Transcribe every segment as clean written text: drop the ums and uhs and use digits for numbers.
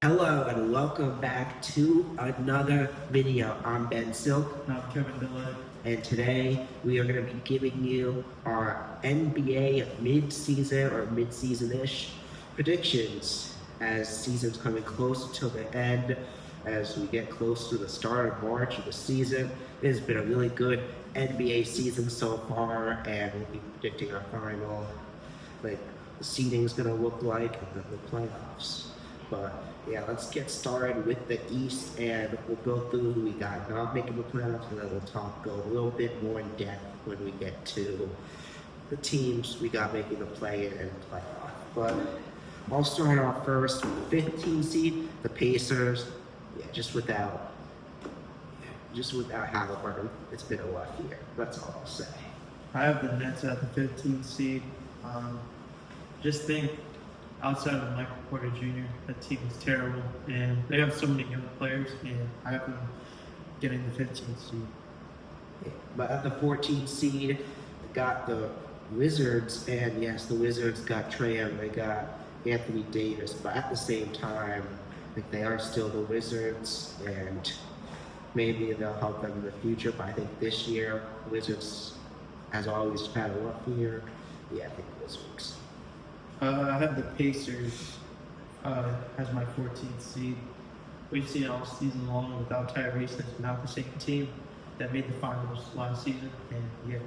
Hello and welcome back to another video. I'm Ben Silk, I'm Kevin Dillard. and today we are going to be giving you our NBA mid-season or mid-season-ish predictions as season's coming closer to the end. As we get close to the start of March of the season, it has been a really good NBA season so far, and we'll be predicting our final, like the seeding's going to look like in the playoffs. But yeah, let's get started with the East, and we'll go through who we got not making the playoffs, and then we'll go a little bit more in depth when we get to the teams we got making the play-in and playoff. But I'll start off first with the 15 seed, the Pacers. Yeah, just without Halliburton, it's been a rough year. That's all I'll say. I have the Nets at the 15th seed. Just think, outside of Michael Porter Jr., that team is terrible, and they have so many young players, and I have them getting the 15th seed. Yeah, but at the 14th seed, got the Wizards, and yes, the Wizards got Trae Young, they got Anthony Davis, but at the same time, like they are still the Wizards, and maybe they'll help them in the future. But I think this year, Wizards has always had a rough year. Yeah, I think Wizards. I have the Pacers as my 14th seed. We've seen all season long without Tyrese, that's not the same team that made the finals last season, and yeah.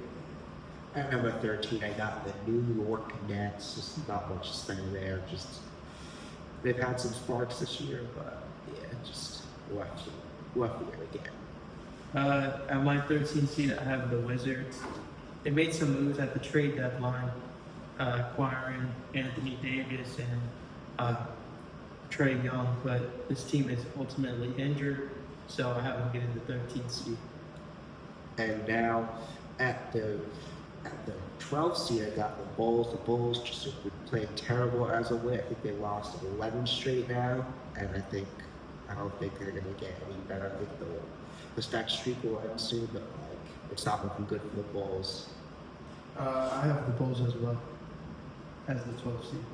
At number 13, I got the New York Nets. Just not much to say there. Just they've had some sparks this year, but yeah, just rough year again. At my 13th seed, I have the Wizards. They made some moves at the trade deadline, acquiring Anthony Davis and Trae Young, but this team is ultimately injured, so I have them getting the 13th seed. And now at the 12th seed, I got the Bulls. The Bulls just have been playing terrible as of late. I think they lost 11 straight now, and I don't think they're gonna get any better. I think the stat streak will end soon, but like it's not looking good for the Bulls. I have the Bulls as well as the 12th seed.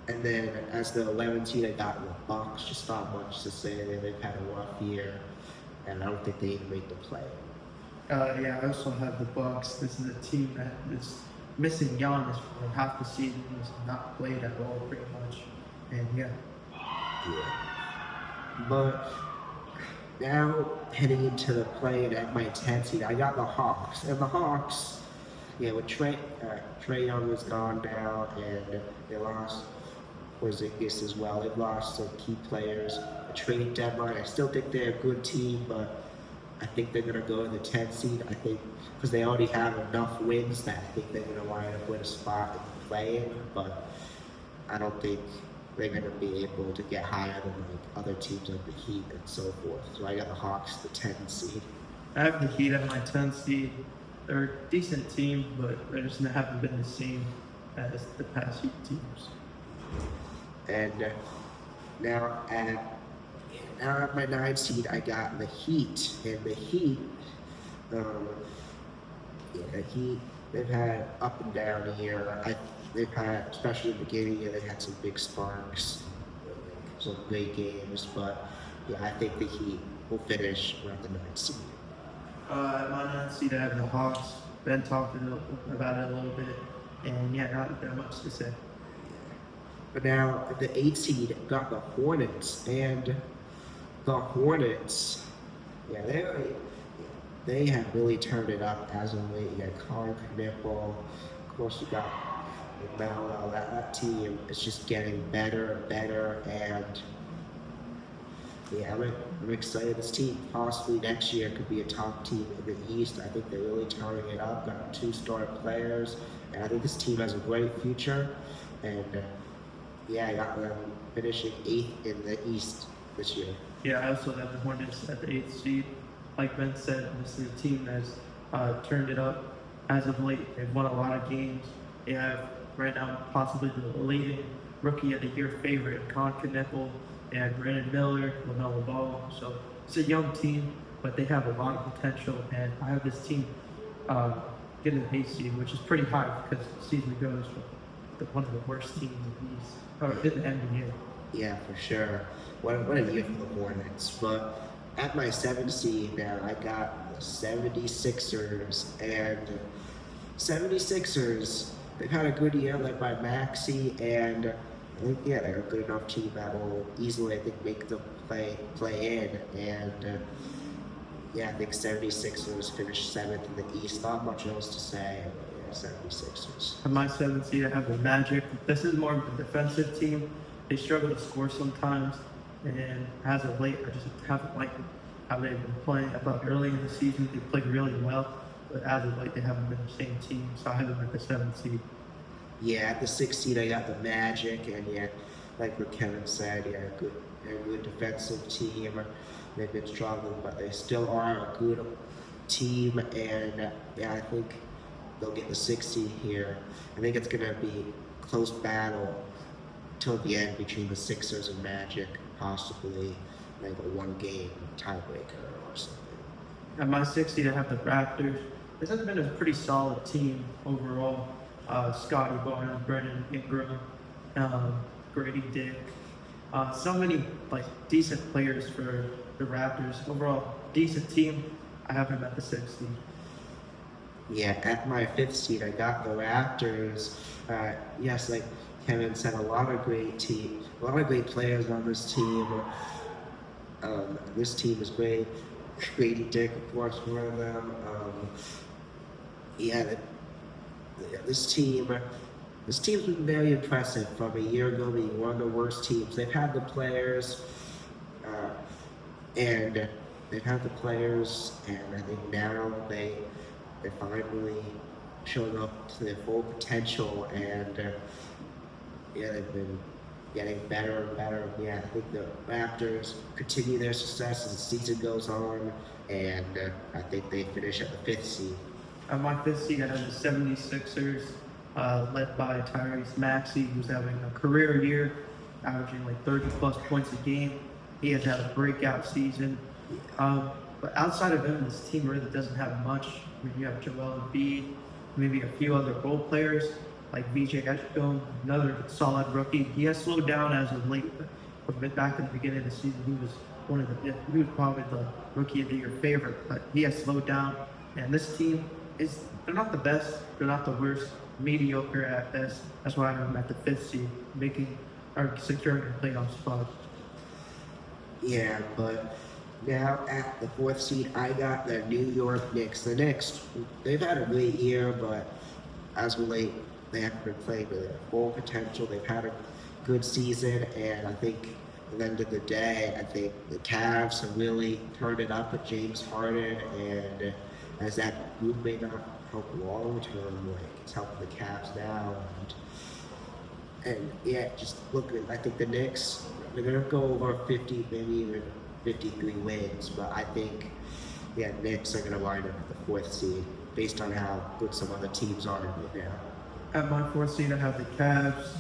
And then as the 11th seed, I got the Bucks. Just not much to say there. They've had a rough year, and I don't think they even make the play. Yeah, I also have the Bucks. This is a team that is missing Giannis for half the season. He's not played at all, pretty much. And yeah. But now heading into the play at my 10th seed, I got the Hawks. And the Hawks, yeah, with Trae Young is gone now, and they lost Porzingis as well. They've lost some key players. A trade deadline, I still think they're a good team, but I think they're going to go in the 10th seed. I think because they already have enough wins that I think they're going to wind up with a spot in playing, but I don't think they're going to be able to get higher than like other teams like the Heat and so forth. So I got the Hawks, the 10th seed. I have the Heat at my 10th seed. They're a decent team, but they just haven't been the same as the past Heat teams. And now at my 9th seed, I got the Heat. And the Heat, they've had up and down here. They've had, especially in the beginning, they had some big sparks, some great games. But yeah, I think the Heat will finish around the 9th seed. At my 9th seed, I have the Hawks. Ben talked about it a little bit, and yeah, not that much to say. But now at the 8th seed, got the Hornets, and the Hornets, yeah, they have really turned it up as of late. You got Colin Knipple, of course you got Melo. That team is just getting better and better, and yeah, I'm excited. This team possibly next year could be a top team in the East. I think they're really turning it up. Got 2-star players, and I think this team has a great future. And yeah, I got them finishing 8th in the East this year. Yeah, I also have the Hornets at the 8th seed. Like Ben said, this is a team that's turned it up as of late. They've won a lot of games. They have right now possibly the leading Rookie of the Year favorite, Colin Knipple. They have Brandon Miller, LaMelo Ball. So it's a young team, but they have a lot of potential. And I have this team getting the 8th seed, which is pretty high because the season goes from one of the worst teams in the East, or in the NBA. Yeah, for sure. What a year for the Hornets. But at my 7th seed now, I got the 76ers. And 76ers, they've had a good year led by Maxey. And I think, yeah, they're a good enough team that will easily, I think, make the play in. And yeah, I think 76ers finished 7th in the East. Not much else to say. Yeah, 76ers. On my 7th seed, I have the Magic. This is more of a defensive team. They struggle to score sometimes, and as of late, I just haven't liked how they've been playing. I thought early in the season they played really well, but as of late, they haven't been the same team. So I have them at the 7th seed. Yeah, at the 6th seed, I got the Magic, and yeah, like what Kevin said, yeah, they're a good defensive team. They've been struggling, but they still are a good team, and yeah, I think they'll get the 6th seed here. I think it's gonna be a close battle till the end between the Sixers and Magic, possibly like a 1-game tiebreaker or something. At my 6th seed, I have the Raptors. This has been a pretty solid team overall. Scotty Barnes, Brennan Ingram, Grady Dick. So many like decent players for the Raptors. Overall, decent team. I have them at the 6th seed. Yeah, at my 5th seed, I got the Raptors. Yes, like Kevin said, a lot of great players on this team. This team is great. Grady Dick, of course, one of them. Yeah, this team's been very impressive from a year ago being one of the worst teams. They've had the players, and I think now they're finally showing up to their full potential, and yeah, they've been getting better and better. Yeah, I think the Raptors continue their success as the season goes on, and I think they finish at the 5th seed. At my 5th seed, I have the 76ers, led by Tyrese Maxey, who's having a career year, averaging like 30-plus points a game. He has had a breakout season. But outside of him, this team really doesn't have much. I mean, you have Joel Embiid, maybe a few other role players, like VJ Edgecombe, another solid rookie. He has slowed down as of late, but back in the beginning of the season, he was probably the rookie of the year favorite, but he has slowed down. And this team they're not the best, they're not the worst, mediocre at best. That's why I have them at the 5th seed, securing a playoff spot. Yeah, but now at the 4th seed, I got the New York Knicks. The Knicks, they've had a great year, but as of late, they haven't been playing to their full potential. They've had a good season, and I think at the end of the day, I think the Cavs have really turned it up with James Harden, and as that group may not help long term, like it's helping the Cavs now, and yeah, just look at, I think the Knicks, they're gonna go over 50, maybe even 53 wins, but I think yeah, Knicks are gonna wind up at the 4th seed based on how good some other teams are right now. At my 4th seed, I have the Cavs.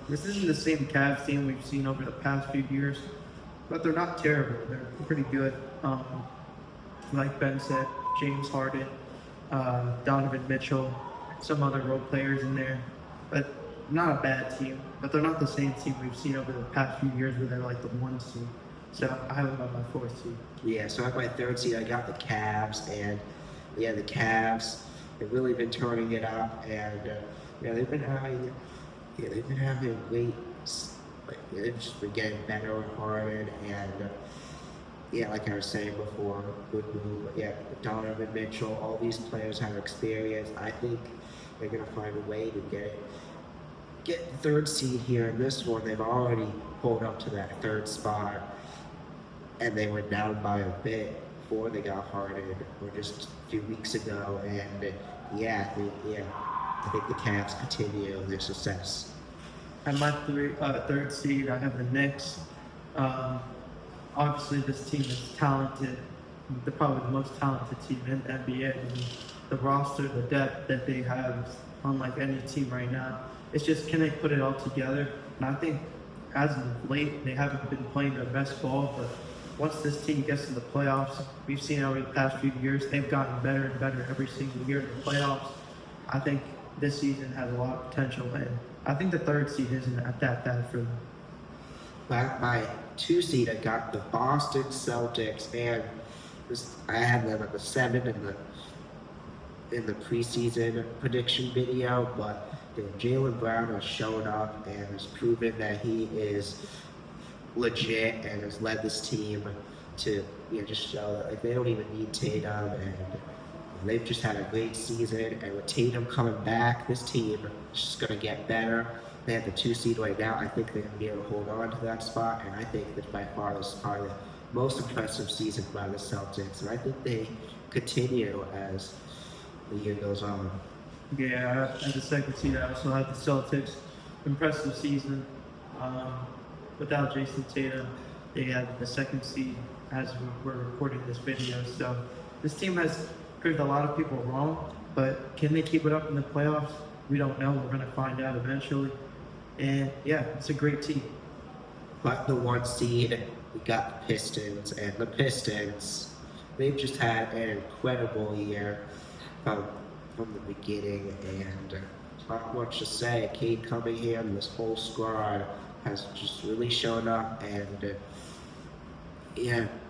This isn't the same Cavs team we've seen over the past few years, but they're not terrible. They're pretty good. Like Ben said, James Harden, Donovan Mitchell, some other role players in there, but not a bad team. But they're not the same team we've seen over the past few years where they're like the 1 seed. So I have them at my 4th seed. Yeah, so at my 3rd seed, I got the Cavs, and yeah, the Cavs have really been turning it up, and yeah, they've been having great, like they've just been getting better and harder, and yeah, like I was saying before, good move. But yeah, Donovan Mitchell, all these players have experience. I think they're gonna find a way to get the 3rd seed here. In this one, they've already pulled up to that 3rd spot, and they were down by a bit before they got Harden, or just a few weeks ago. And yeah, I think the Cavs continue their success. At my 3rd seed, I have the Knicks. Obviously, this team is talented. They're probably the most talented team in the NBA. I mean, the roster, the depth that they have is unlike any team right now. It's just, can they put it all together? And I think as of late, they haven't been playing their best ball, but once this team gets to the playoffs, we've seen over the past few years, they've gotten better and better every single year in the playoffs. I think this season has a lot of potential, and I think the 3rd seed isn't that bad for them. But my 2 seed, I got the Boston Celtics, and I had them at the 7 in the preseason prediction video. But Jaylen Brown has shown up and has proven that he is legit and has led this team to just show that like they don't even need Tatum, and they've just had a great season. And with Tatum coming back, this team is just gonna get better. They have the 2 seed right now. I think they're gonna be able to hold on to that spot, and I think that by far this is probably the most impressive season by the Celtics. And I think they continue as the year goes on. Yeah, at the second seed, I also have the Celtics. Impressive season. Without Jason Tatum, they have the second seed as we're recording this video. So this team has proved a lot of people wrong, but can they keep it up in the playoffs? We don't know. We're going to find out eventually. And yeah, it's a great team. But the 1 seed, we got the Pistons, and the Pistons, they've just had an incredible year from the beginning, and not much to say. Cade Cunningham, this whole squad has just really shown up and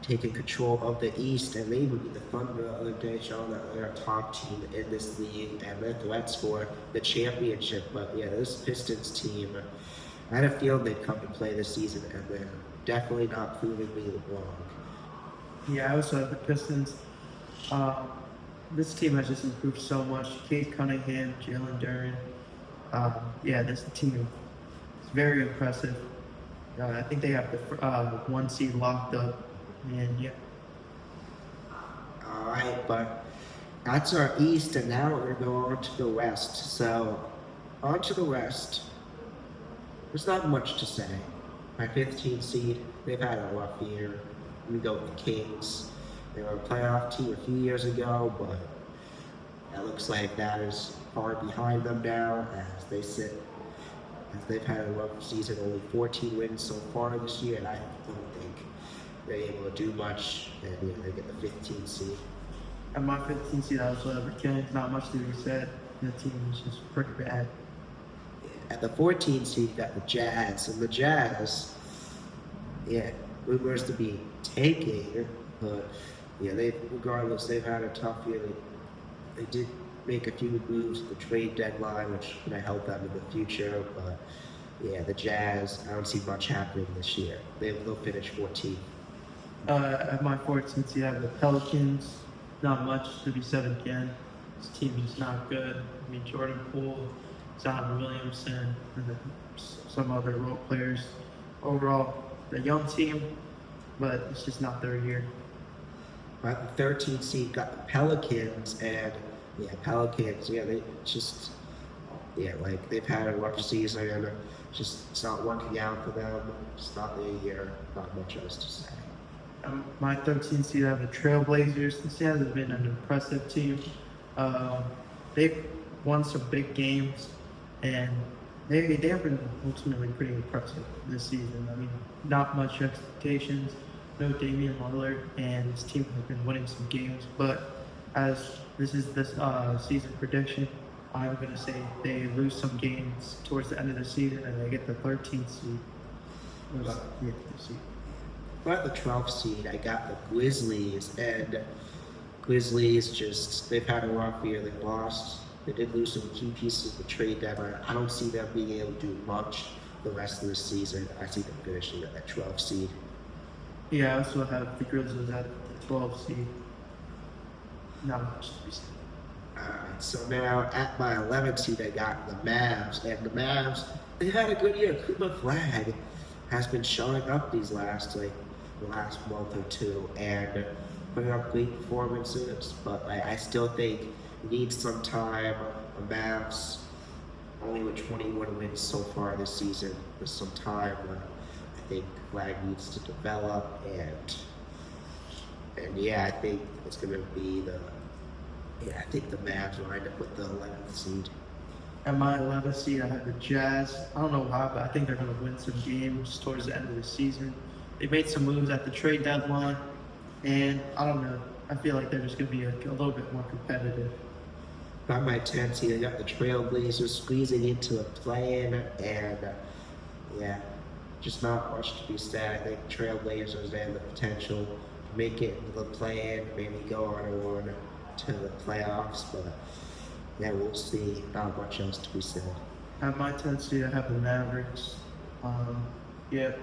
taking control of the East, and they even beat the Thunder the other day, showing that they're a top team in this league and they're threats for the championship. But yeah, this Pistons team, I had a feeling they'd come to play this season, and they're definitely not proving me wrong. Yeah, I also have the Pistons. This team has just improved so much. Cade Cunningham, Jalen Duren. This team is very impressive. I think they have the 1 seed locked up, and yeah. All right, but that's our East, and now we're going to go on to the West. So, on to the West. There's not much to say. My 15 seed, they've had a rough year. We go with the Kings. They were a playoff team a few years ago, but it looks like that is far behind them now as they sit. As they've had a rough season, only 14 wins so far this year, and I don't think they're able to do much. And they get the 15 seed. At my 15 seed, I also have the Kings. Not much to be said. The team is just pretty bad. At the 14 seed, you got the Jazz, and the Jazz, rumors to be tanking, but regardless, they've had a tough year. They did make a few moves at the trade deadline, which going to help them in the future. But yeah, the Jazz, I don't see much happening this year. They'll finish 14th. At my 14th, you have the Pelicans. Not much to be said again. This team is not good. I mean, Jordan Poole, Zion Williamson, and then some other role players. Overall, a young team, but it's just not their year. But the 13th seed got the Pelicans, and Pelicans, they just, they've had a rough season, and it's not working out for them. It's not their year. Not much else to say. My 13th seed, I have the Trailblazers. This has been an impressive team. They've won some big games, and they have been ultimately pretty impressive this season. I mean, not much expectations. No Damian Lillard, and this team has been winning some games. But as this is this season prediction, I'm going to say they lose some games towards the end of the season, and they get the 13th seed. But the 12th seed, I got the Grizzlies, and Grizzlies they've had a rough year. They lost. They did lose some key pieces of the trade deadline. I don't see them being able to do much the rest of the season. I see them finishing at that 12th seed. Yeah, I also have the Grizzlies at the 12th seed. Not much to be said. Alright, so now at my 11th seed, I got the Mavs, and the Mavs, they had a good year. Cooper Flag has been showing up these last month or two, and putting up great performances, but I still think he needs some time. The Mavs, only with 21 wins so far this season, with some time. I think Flag needs to develop, and I think it's going to be I think the Mavs wind up with the 11th seed. At my 11th seed, I have the Jazz. I don't know why, but I think they're going to win some games towards the end of the season. They made some moves at the trade deadline, and I don't know. I feel like they're just going to be a little bit more competitive. By my 10th seed, I got the Trailblazers squeezing into a play-in, and just not much to be said. I think Trailblazers, they have the potential to make it into the play-in, maybe go on a run to the playoffs, but yeah, we'll see. Not much else to be said. At my 10th seed, I have the Mavericks. Yeah,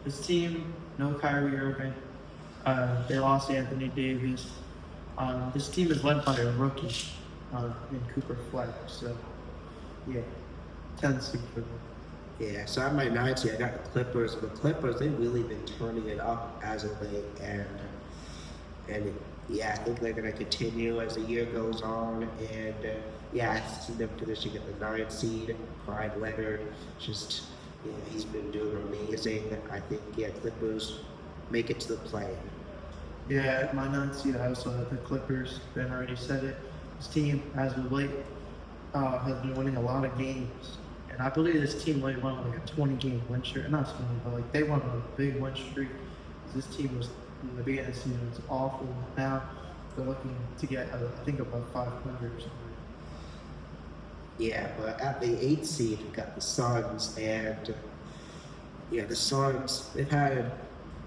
this team, no Kyrie Irving. They lost Anthony Davis. This team is led by a rookie in Cooper Fleck. So, yeah, 10th seed for them. Yeah, so at my 9th seed, I got the Clippers. The Clippers, they've really been turning it up as of late, and yeah, I think they're going to continue as the year goes on. And yeah, I see them finishing at the 9th seed. Clyde Leonard, just yeah, he's been doing amazing. I think yeah, Clippers make it to the play. Yeah, at my 9th seed, I also have the Clippers. Ben already said it. This team, as of late, has been winning a lot of games. And I believe this team went on like a 20-game win streak. Not 20, but like they went on a big win streak. This team was, in the beginning of the season, was awful. Now they're looking to get, I think, about 500 or something. Yeah, but at the 8th seed, we got the Suns, and yeah, the Suns, they've had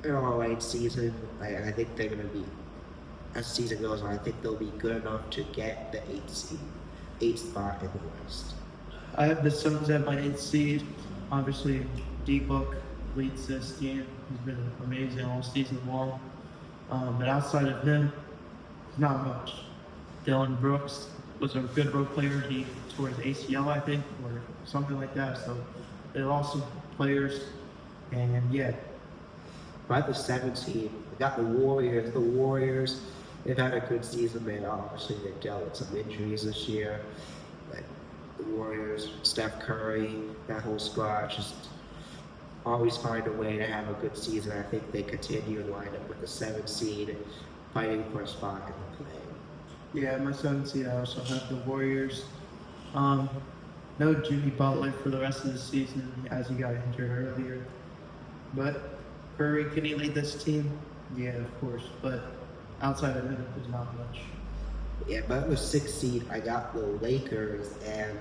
an all-right season. I think they're going to be, as the season goes on, I think they'll be good enough to get the 8th seed, 8th spot in the West. I have the Suns at my 8th seed. Obviously, D-Book leads this team. He's been amazing all season long. But outside of him, not much. Dylan Brooks was a good role player. He tore his ACL, I think, or something like that. So they lost some players. And yeah. By the 7th seed, we got the Warriors. The Warriors, they've had a good season. Obviously, they dealt with some injuries this year. But the Warriors, Steph Curry, that whole squad just always find a way to have a good season. I think they continue and wind up with the 7th seed, fighting for a spot in the play. Yeah, my 7th seed, I also have the Warriors. No Jimmy Butler for the rest of the season as he got injured earlier. But Curry, can he lead this team? Yeah, of course. But outside of him, there's not much. Yeah, but the 6th seed, I got the Lakers, and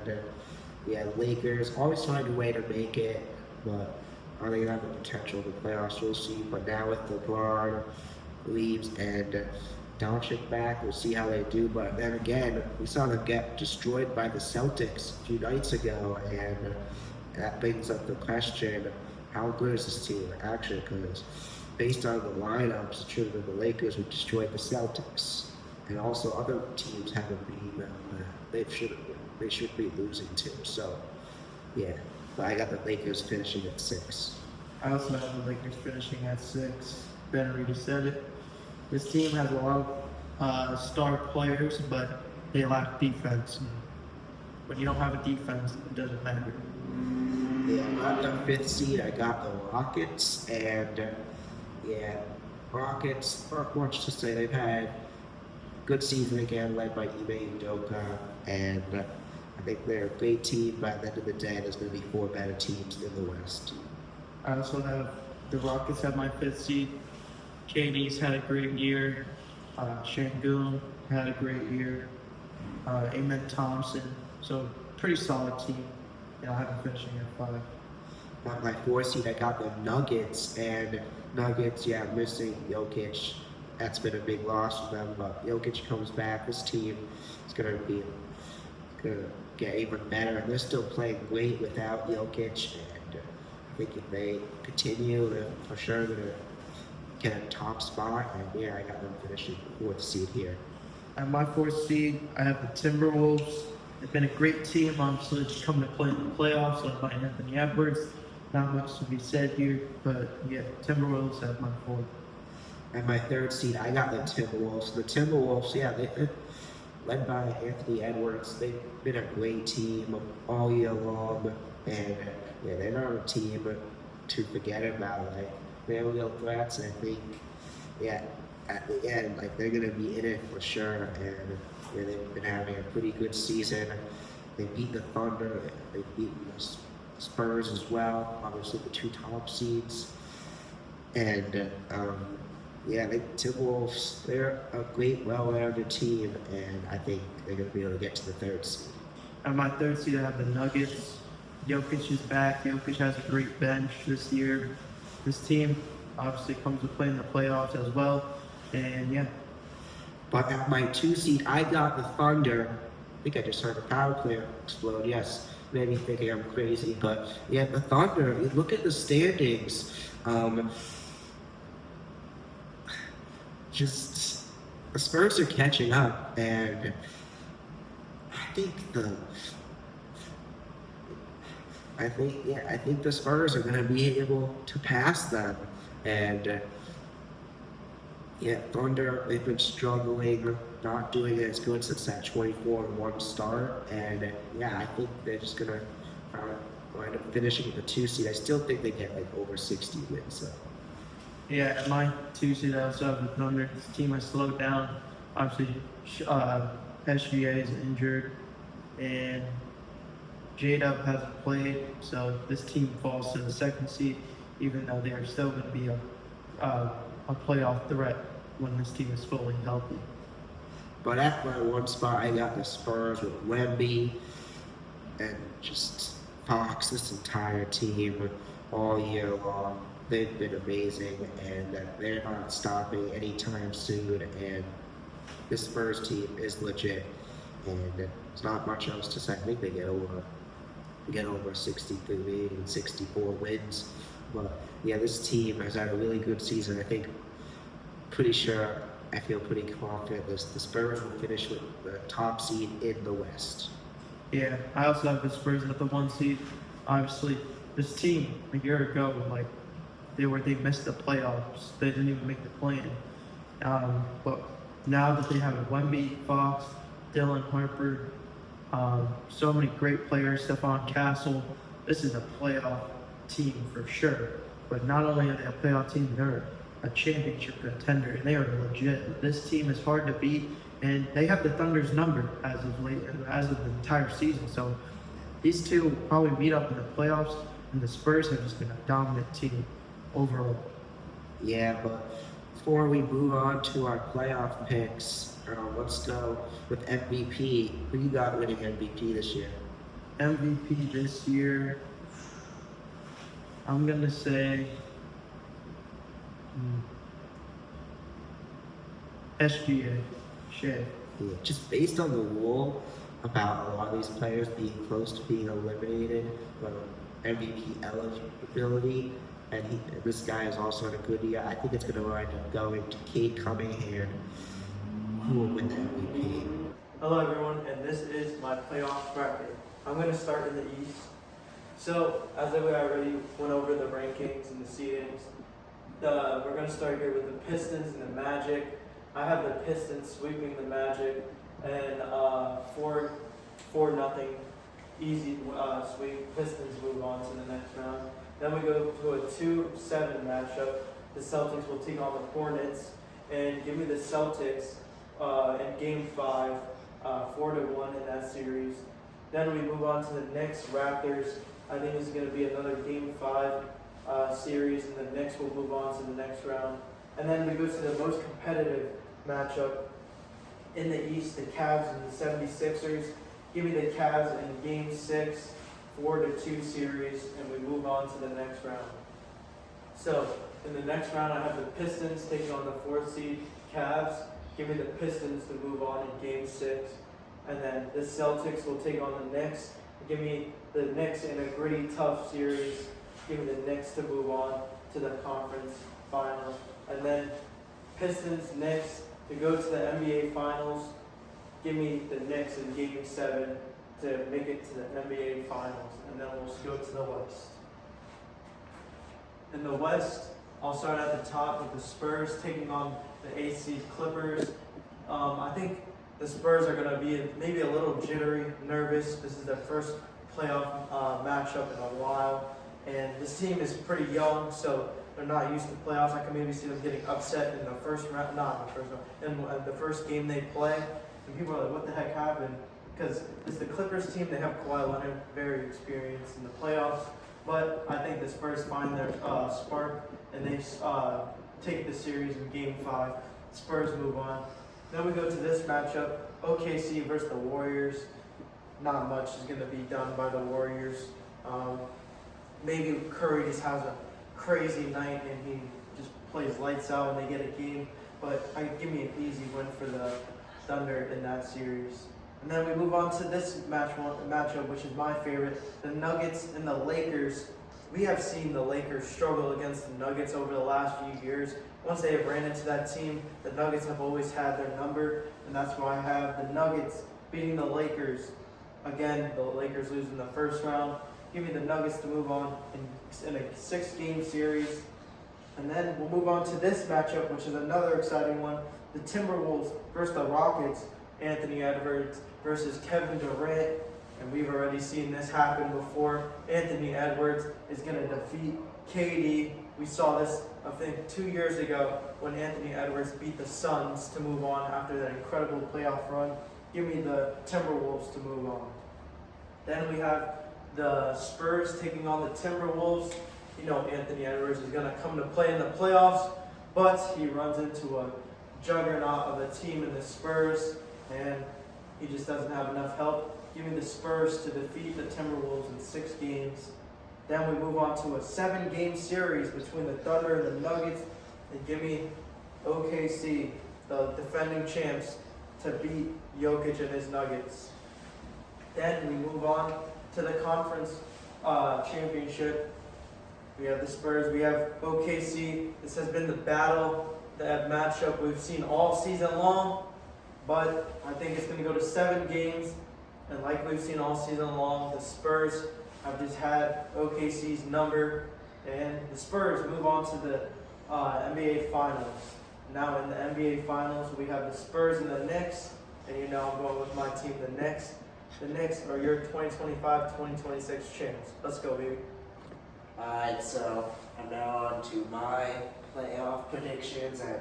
yeah, Lakers always find a way to make it, but are they going to have the potential in the playoffs? We'll see. But now with LeBron, Reeves, and Doncic back, we'll see how they do. But then again, we saw them get destroyed by the Celtics a few nights ago, and that brings up the question, how good is this team actually? Because based on the lineups, it should have been the Lakers who destroyed the Celtics. And also other teams haven't beaten them. They should be losing too. So, yeah. But I got the Lakers finishing at 6. I also have the Lakers finishing at 6. Ben already said it. This team has a lot of star players, but they lack defense. When you don't have a defense, it doesn't matter. Yeah, at the 5th seed, I got the Rockets, and yeah, Rockets, not much to say. They've had good season again, led by Ime Udoka, and I think they're a great team. But at the end of the day, there's going to be 4 better teams in the West. I also have the Rockets at my 5th seed. KD's had a great year. Şengün had a great year. Amen Thompson. So pretty solid team. And I have them finishing at 5. At my 4th seed, I got the Nuggets, and Nuggets, yeah, missing Jokic. That's been a big loss for them, but Jokic comes back. This team is going to get even better, and they're still playing great without Jokic. And I think if they continue, they're for sure going to get a top spot. And yeah, I got them finishing 4th seed here. At my 4th seed, I have the Timberwolves. They've been a great team, obviously, just coming to play in the playoffs, led by Anthony Edwards. Not much to be said here, but yeah, Timberwolves at my 4th. At my 3rd seed, I got the Timberwolves. The Timberwolves, yeah, they're led by Anthony Edwards. They've been a great team all year long, and yeah, they're not a team to forget about. Like, they're real threats, and I think, yeah, at the end, like, they're gonna be in it for sure. And yeah, they've been having a pretty good season. They beat the Thunder. They beat the Spurs as well. Obviously, the 2 top seeds, and yeah, the Timberwolves, they're a great, well-rounded team, and I think they're going to be able to get to the 3rd seed. At my 3rd seed, I have the Nuggets. Jokic is back. Jokic has a great bench this year. This team obviously comes to play in the playoffs as well. And yeah, But at my 2 seed, I got the Thunder. I think I just heard a power clear explode. Yes, maybe thinking I'm crazy, but yeah, the Thunder. Look at the standings. Just the Spurs are catching up, and I think the I think the Spurs are going to be able to pass them, and yeah, Thunder, they've been struggling, not doing as good since that 24-1 start. And yeah, I think they're just going to wind up finishing with the 2 seed. I still think they get like over 60 wins. So. yeah. And my 2 seed, I also have the Thunder. This team has slowed down. Obviously, SGA is injured, and J-Dub hasn't played, so this team falls to the 2nd seed, even though they are still going to be a playoff threat when this team is fully healthy. But at my 1 spot, I got the Spurs with Wemby and just Fox, this entire team all year long. They've been amazing, and they're not stopping anytime soon. And this Spurs team is legit, and there's not much else to say. I think they get over 63 and 64 wins. But yeah, this team has had a really good season. I feel pretty confident the Spurs will finish with the top seed in the West. Yeah, I also have the Spurs at the 1 seed. Obviously, this team a year ago, like they missed the playoffs. They didn't even make the play-in. But now that they have Wemby, Fox, Dylan Harper, so many great players, Stephon Castle, this is a playoff team for sure. But not only are they a playoff team, they're a championship contender, and they are legit. This team is hard to beat, and they have the Thunder's number as of the entire season. So these two will probably meet up in the playoffs, and the Spurs have just been a dominant team overall. Yeah, but before we move on to our playoff picks, let's go with MVP. Who you got winning MVP this year? MVP this year, I'm gonna say SGA, Shea. Yeah, just based on the rule about a lot of these players being close to being eliminated from MVP eligibility, and this guy is also in a good year, I think it's going to wind up going to Cade Cunningham, who will win the MVP. Hello everyone, and this is my playoff bracket. I'm going to start in the East. So, as I already went over the rankings and the seedings, we're going to start here with the Pistons and the Magic. I have the Pistons sweeping the Magic, and 4-0, easy sweep. Pistons move on to the next round. Then we go to a 2-7 matchup. The Celtics will take on the Hornets, and give me the Celtics in Game 5, 4-1 in that series. Then we move on to the Knicks Raptors. I think this is going to be another Game 5 series, and the Knicks will move on to the next round. And then we go to the most competitive matchup in the East, the Cavs and the 76ers. Give me the Cavs in Game 6, 4-2 series, and we move on to the next round. So, in the next round, I have the Pistons taking on the 4th seed Cavs. Give me the Pistons to move on in Game 6. And then the Celtics will take on the Knicks. Give me the Knicks in a gritty, tough series. Give me the Knicks to move on to the conference finals. And then Pistons, Knicks to go to the NBA finals. Give me the Knicks in Game 7 to make it to the NBA finals. And then we'll go to the West. In the West, I'll start at the top with the Spurs taking on the 8th seed Clippers. I think the Spurs are going to be maybe a little jittery, nervous. This is their first playoff matchup in a while. And this team is pretty young, so they're not used to playoffs. I can maybe see them getting upset in the first round, not in the first round, in the first game they play. And people are like, what the heck happened? Because it's the Clippers team. They have Kawhi Leonard, very experienced in the playoffs. But I think the Spurs find their spark, and they take the series in Game 5. Spurs move on. Then we go to this matchup, OKC versus the Warriors. Not much is going to be done by the Warriors. Maybe Curry just has a crazy night and he just plays lights out and they get a game. But give me an easy win for the Thunder in that series. And then we move on to this matchup, which is my favorite, the Nuggets and the Lakers. We have seen the Lakers struggle against the Nuggets over the last few years. Once they have ran into that team, the Nuggets have always had their number, and that's why I have the Nuggets beating the Lakers. Again, the Lakers lose in the first round. Give me the Nuggets to move on in a 6-game series. And then we'll move on to this matchup, which is another exciting one. The Timberwolves versus the Rockets. Anthony Edwards versus Kevin Durant. And we've already seen this happen before. Anthony Edwards is going to defeat KD. We saw this, I think, 2 years ago when Anthony Edwards beat the Suns to move on after that incredible playoff run. Give me the Timberwolves to move on. Then we have the Spurs taking on the Timberwolves. You know Anthony Edwards is going to come to play in the playoffs, but he runs into a juggernaut of a team in the Spurs, and he just doesn't have enough help. Give me the Spurs to defeat the Timberwolves in 6 games. Then we move on to a 7-game series between the Thunder and the Nuggets, and give me OKC, the defending champs, to beat Jokic and his Nuggets. Then we move on to the conference championship. We have the Spurs, we have OKC. This has been the battle, that matchup we've seen all season long, but I think it's going to go to 7 games. And like we've seen all season long, the Spurs have just had OKC's number, and the Spurs move on to the NBA Finals. Now in the NBA Finals, we have the Spurs and the Knicks, and you know I'm going with my team, the Knicks. The Knicks are your 2025-2026 champs. Let's go, baby. Alright, so I'm now on to my playoff predictions, and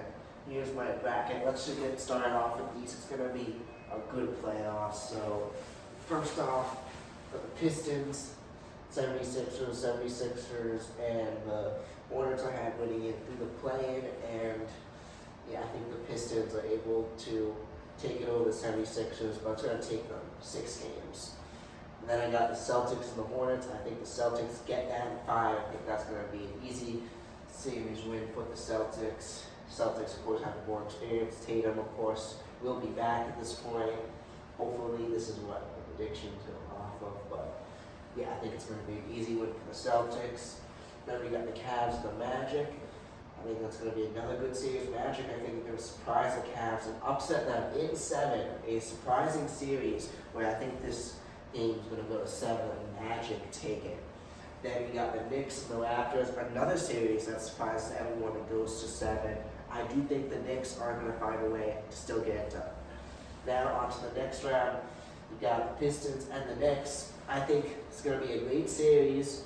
here's my bracket. Let's just get started off with these. It's going to be a good playoff. So, first off, for the Pistons, 76ers, and the Hornets I had winning it through the play-in, and yeah, I think the Pistons are able to take it over the 76ers, but it's going to take them 6 games. And then I got the Celtics and the Hornets. I think the Celtics get that in 5. I think that's going to be an easy series win for the Celtics. Celtics, of course, have more experience. Tatum, of course, will be back at this point. Hopefully, this is what the predictions go off of. But yeah, I think it's going to be an easy win for the Celtics. Then we got the Cavs and the Magic. I think that's going to be another good series. Magic, I think they're going to surprise the Cavs and upset them in 7. A surprising series where I think this game's going to go to 7 and Magic take it. Then we got the Knicks and the Raptors, another series that surprises everyone and goes to 7. I do think the Knicks are going to find a way to still get it done. Now on to the next round. We got the Pistons and the Knicks. I think it's going to be a great series,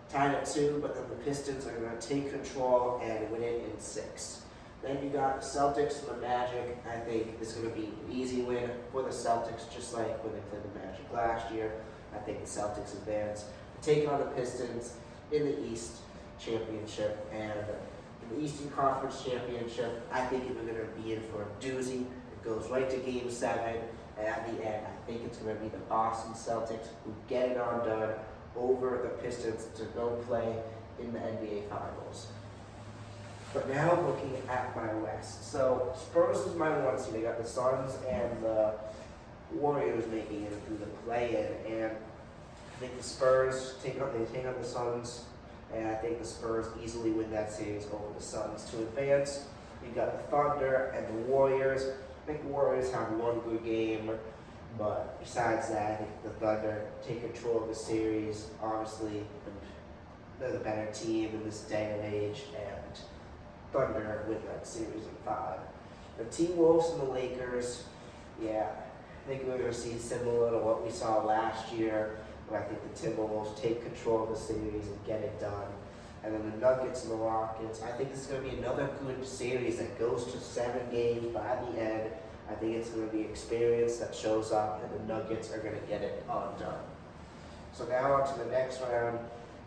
tied at 2, but then the Pistons are going to take control and win it in 6. Then you got the Celtics and the Magic. I think it's going to be an easy win for the Celtics, just like when they played the Magic last year. I think the Celtics advance. Taking on the Pistons in the East Championship, and in the Eastern Conference Championship, I think we're going to be in for a doozy. It goes right to Game 7, and at the end, I think it's going to be the Boston Celtics who get it on done over the Pistons to go play in the NBA Finals. But now looking at my West. So Spurs is my 1 seed. They got the Suns and the Warriors making it through the play-in, and I think the Spurs take on the Suns, and I think the Spurs easily win that series over the Suns to advance. You got the Thunder and the Warriors. I think the Warriors have one good game, but besides that, I think the Thunder take control of the series. Obviously, they're the better team in this day and age, and Thunder win that series in 5. The T-Wolves and the Lakers, yeah, I think we're going to see similar to what we saw last year, where I think the Timberwolves take control of the series and get it done. And then the Nuggets and the Rockets, I think this is going to be another good series that goes to 7 games, but at the end, I think it's going to be experience that shows up, and the Nuggets are going to get it all done. So now on to the next round.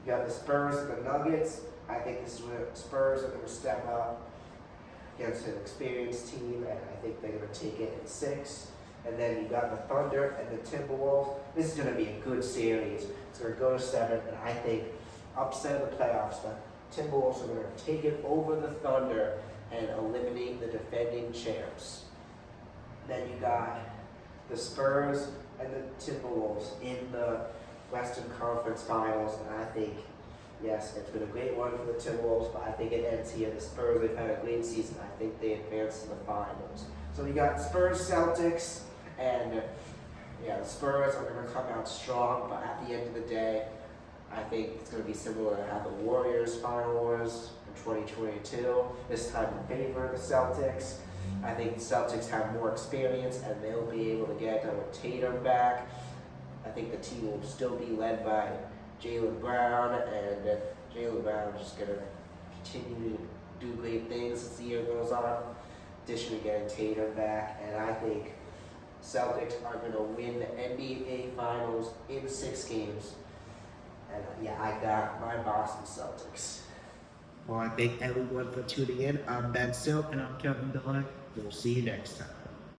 You got the Spurs and the Nuggets. I think this is where Spurs are going to step up against an experienced team, and I think they're going to take it in 6. And then you got the Thunder and the Timberwolves. This is going to be a good series. It's going to go to 7, and I think upset of the playoffs, the Timberwolves are going to take it over the Thunder and eliminate the defending champs. Then you got the Spurs and the Timberwolves in the Western Conference Finals, and I think, yes, it's been a great one for the Timberwolves, but I think it ends here. The Spurs, they've had a great season. I think they advance to the finals. So we got Spurs, Celtics, and yeah, the Spurs are going to come out strong, but at the end of the day, I think it's going to be similar to how the Warriors final was in 2022. This time in favor of the Celtics. I think the Celtics have more experience and they'll be able to get it done with Tatum back. I think the team will still be led by Jaylen Brown, and Jaylen Brown is just going to continue to do great things as the year goes on. Additionally, getting Tatum back, and I think Celtics are going to win the NBA Finals in 6 games. And yeah, I got my Boston Celtics. Well, I thank everyone for tuning in. I'm Ben Silk, And I'm Kevin DeLay. we'll see you next time.